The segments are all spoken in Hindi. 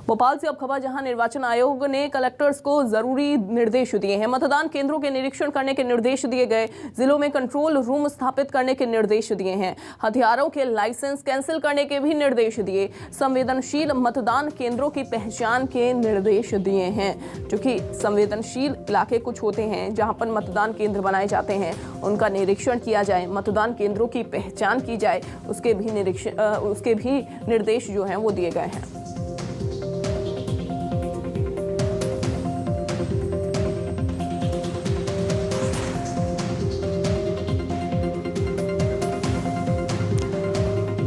भोपाल से अब खबर, जहां निर्वाचन आयोग ने कलेक्टर्स को जरूरी निर्देश दिए हैं। मतदान केंद्रों के निरीक्षण करने के निर्देश दिए गए, जिलों में कंट्रोल रूम स्थापित करने के निर्देश दिए हैं, हथियारों के लाइसेंस कैंसिल करने के भी निर्देश दिए, संवेदनशील मतदान केंद्रों की पहचान के निर्देश दिए हैं। क्योंकि संवेदनशील इलाके कुछ होते हैं जहां पर मतदान केंद्र बनाए जाते हैं, उनका निरीक्षण किया जाए, मतदान केंद्रों की पहचान की जाए, उसके भी निर्देश जो हैं वो दिए गए हैं।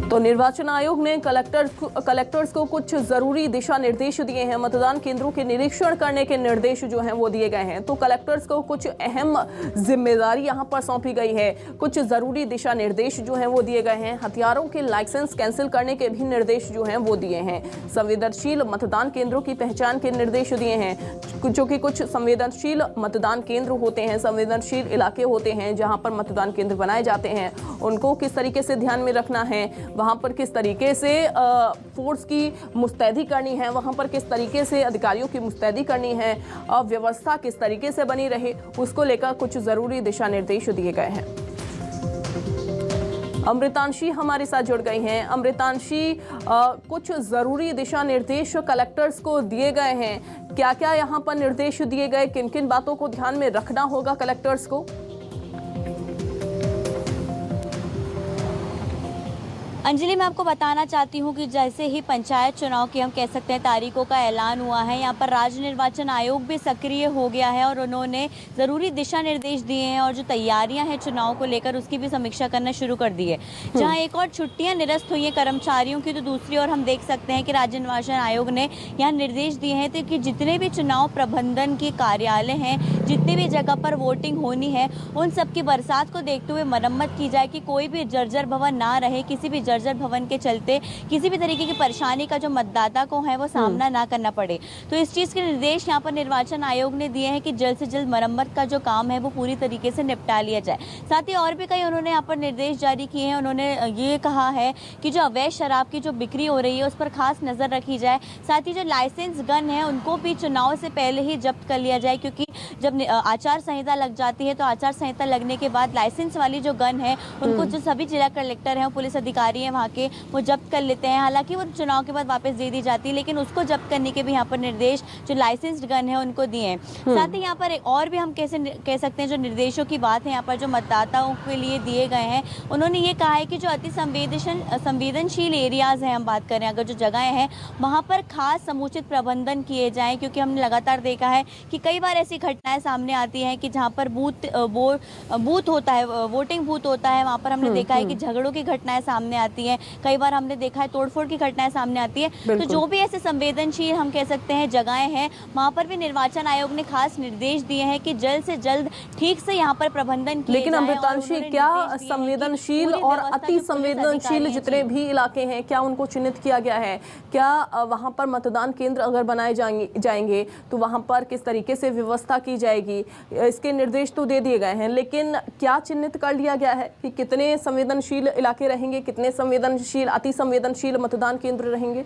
तो निर्वाचन आयोग ने कलेक्टर्स को कुछ जरूरी दिशा निर्देश दिए हैं। मतदान केंद्रों के निरीक्षण करने के निर्देश जो हैं वो दिए गए हैं। तो कलेक्टर्स को कुछ अहम जिम्मेदारी यहां पर सौंपी गई है, कुछ जरूरी दिशा निर्देश जो हैं वो दिए गए हैं। हथियारों के लाइसेंस कैंसिल करने के भी निर्देश जो हैं वो दिए हैं। संवेदनशील मतदान केंद्रों की पहचान के निर्देश दिए हैं, जो कि कुछ संवेदनशील मतदान केंद्र होते हैं, संवेदनशील इलाके होते हैं जहां पर मतदान केंद्र बनाए जाते हैं, उनको किस तरीके से ध्यान में रखना है, वहां पर किस तरीके से फोर्स की मुस्तैदी करनी है, वहां पर किस तरीके से अधिकारियों की मुस्तैदी करनी है, व्यवस्था किस तरीके से बनी रहे, उसको लेकर कुछ जरूरी दिशा निर्देश दिए गए हैं। अमृतांशी हमारे साथ जुड़ गई हैं। अमृतांशी, कुछ जरूरी दिशा निर्देश कलेक्टर्स को दिए गए हैं, क्या क्या यहाँ पर निर्देश दिए गए, किन किन बातों को ध्यान में रखना होगा कलेक्टर्स को? अंजलि, मैं आपको बताना चाहती हूं कि जैसे ही पंचायत चुनाव की हम कह सकते हैं तारीखों का ऐलान हुआ है, यहाँ पर राज्य निर्वाचन आयोग भी सक्रिय हो गया है और उन्होंने ज़रूरी दिशा निर्देश दिए हैं और जो तैयारियां हैं चुनाव को लेकर उसकी भी समीक्षा करना शुरू कर दी है। जहां एक और छुट्टियां निरस्त हुई हैं कर्मचारियों की, तो दूसरी ओर हम देख सकते हैं कि राज्य निर्वाचन आयोग ने यहाँ निर्देश दिए हैं कि जितने भी चुनाव प्रबंधन के कार्यालय हैं, जितनी भी जगह पर वोटिंग होनी है, उन सब की बरसात को देखते हुए मरम्मत की जाए कि कोई भी जर्जर भवन ना रहे, किसी भी जर्जर भवन के चलते किसी भी तरीके की परेशानी का जो मतदाता को है वो सामना ना करना पड़े। तो इस चीज़ के निर्देश यहाँ पर निर्वाचन आयोग ने दिए हैं कि जल्द से जल्द मरम्मत का जो काम है वो पूरी तरीके से निपटा लिया जाए। साथ ही और भी कई उन्होंने यहाँ पर निर्देश जारी किए हैं। उन्होंने ये कहा है कि जो अवैध शराब की जो बिक्री हो रही है उस पर खास नज़र रखी जाए। साथ ही जो लाइसेंस गन है उनको भी चुनाव से पहले ही जब्त कर लिया जाए, क्योंकि जब आचार संहिता लग जाती है तो आचार संहिता लगने के बाद लाइसेंस वाली जो गन है उनको जो सभी जिला कलेक्टर हैं, पुलिस अधिकारी हैं वहाँ के, वो जब्त कर लेते हैं। हालांकि वो चुनाव के बाद वापस दे दी जाती है, लेकिन उसको जब्त करने के भी यहाँ पर निर्देश जो लाइसेंस्ड गन है उनको दिए हैं। साथ ही यहाँ पर और भी हम कैसे कह सकते हैं जो निर्देशों की बात है यहाँ पर जो मतदाताओं के लिए दिए गए हैं, उन्होंने ये कहा है कि जो अति संवेदनशील एरियाज हैं, हम बात करें अगर जो जगहें हैं वहाँ पर खास समुचित प्रबंधन किए जाएँ, क्योंकि हमने लगातार देखा है कि कई बार ऐसी घटनाएं सामने आती हैं कि जहाँ पर बूथ होता है, वोटिंग बूथ होता है, वहाँ पर हमने देखा है कि झगड़ों की घटनाएं सामने आती हैं, कई बार हमने देखा है तोड़फोड़ की घटनाएं सामने आती है। तो जो भी ऐसे संवेदनशील हम कह सकते हैं जगहें हैं, वहाँ पर भी निर्वाचन आयोग ने खास निर्देश दिए हैं कि जल्द से जल्द ठीक से यहाँ पर प्रबंधन किए। लेकिन अमृतांशी, क्या संवेदनशील और अति संवेदनशील जितने भी इलाके हैं, क्या उनको चिन्हित किया गया है? क्या वहाँ पर मतदान केंद्र अगर बनाए जाएंगे तो वहाँ पर किस तरीके से व्यवस्था की जाएगी? इसके निर्देश तो दे दिए गए हैं, लेकिन क्या चिन्हित कर लिया गया है कि कितने संवेदनशील इलाके रहेंगे, कितने संवेदनशील, अति संवेदनशील मतदान केंद्र रहेंगे?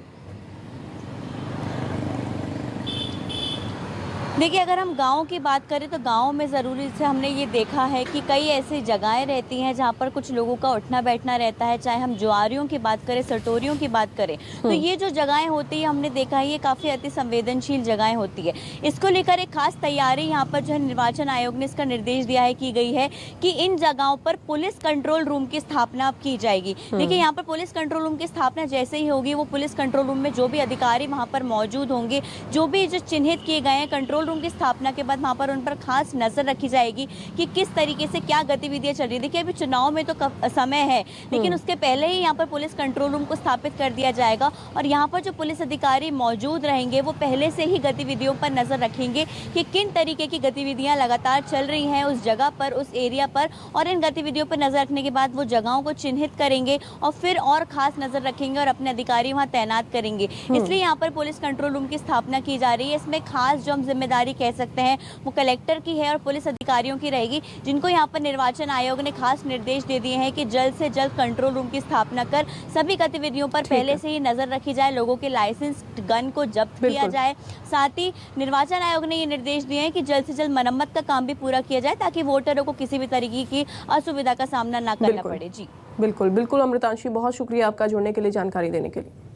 देखिए, अगर हम गाँव की बात करें तो गाँव में ज़रूरी से हमने ये देखा है कि कई ऐसी जगहें रहती हैं जहाँ पर कुछ लोगों का उठना बैठना रहता है, चाहे हम जुआरियों की बात करें, सटोरियों की बात करें, तो ये जो जगहें होती है हमने देखा है ये काफ़ी अति संवेदनशील जगहें होती है। इसको लेकर एक खास तैयारी यहाँ पर जो है निर्वाचन आयोग ने इसका निर्देश दिया है, की गई है कि इन जगहों पर पुलिस कंट्रोल रूम की स्थापना अब की जाएगी। देखिए, यहाँ पर पुलिस कंट्रोल रूम की स्थापना जैसे ही होगी, वो पुलिस कंट्रोल रूम में जो भी अधिकारी वहाँ पर मौजूद होंगे, जो भी जो चिन्हित किए गए हैं कंट्रोल रूम की स्थापना के बाद वहाँ पर उन पर खास नजर रखी जाएगी कि किस तरीके से क्या गतिविधियां चल रही है। देखिए, अभी चुनाव में तो समय है, लेकिन उसके पहले ही यहाँ पर पुलिस कंट्रोल रूम को स्थापित कर दिया जाएगा और यहाँ पर जो पुलिस अधिकारी मौजूद रहेंगे वो पहले से ही गतिविधियों पर नजर रखेंगे कि किन तरीके की गतिविधियां लगातार चल रही हैं उस जगह पर, उस एरिया पर, और इन गतिविधियों पर नजर रखने के बाद वो जगहों को चिन्हित करेंगे और फिर और खास नजर रखेंगे और अपने अधिकारी वहाँ तैनात करेंगे। इसलिए यहाँ पर पुलिस कंट्रोल रूम की स्थापना की जा रही है। इसमें खास जो हम जिम्मेदारी जिम्मेदारी कह सकते हैं वो कलेक्टर की है और पुलिस अधिकारियों की रहेगी, जिनको यहाँ पर निर्वाचन आयोग ने खास निर्देश दे दिए हैं कि जल्द से जल्द कंट्रोल रूम की स्थापना कर सभी गतिविधियों पर पहले से ही नजर रखी जाए, लोगों के लाइसेंस गन को जब्त किया जाए। साथ ही निर्वाचन आयोग ने ये निर्देश दिए हैं कि जल्द से जल्द मरम्मत का काम भी पूरा किया जाए ताकि वोटरों को किसी भी तरीके की असुविधा का सामना न करना पड़े। जी बिल्कुल बिल्कुल अमृतांशी, बहुत शुक्रिया आपका जुड़ने के लिए, जानकारी देने के लिए।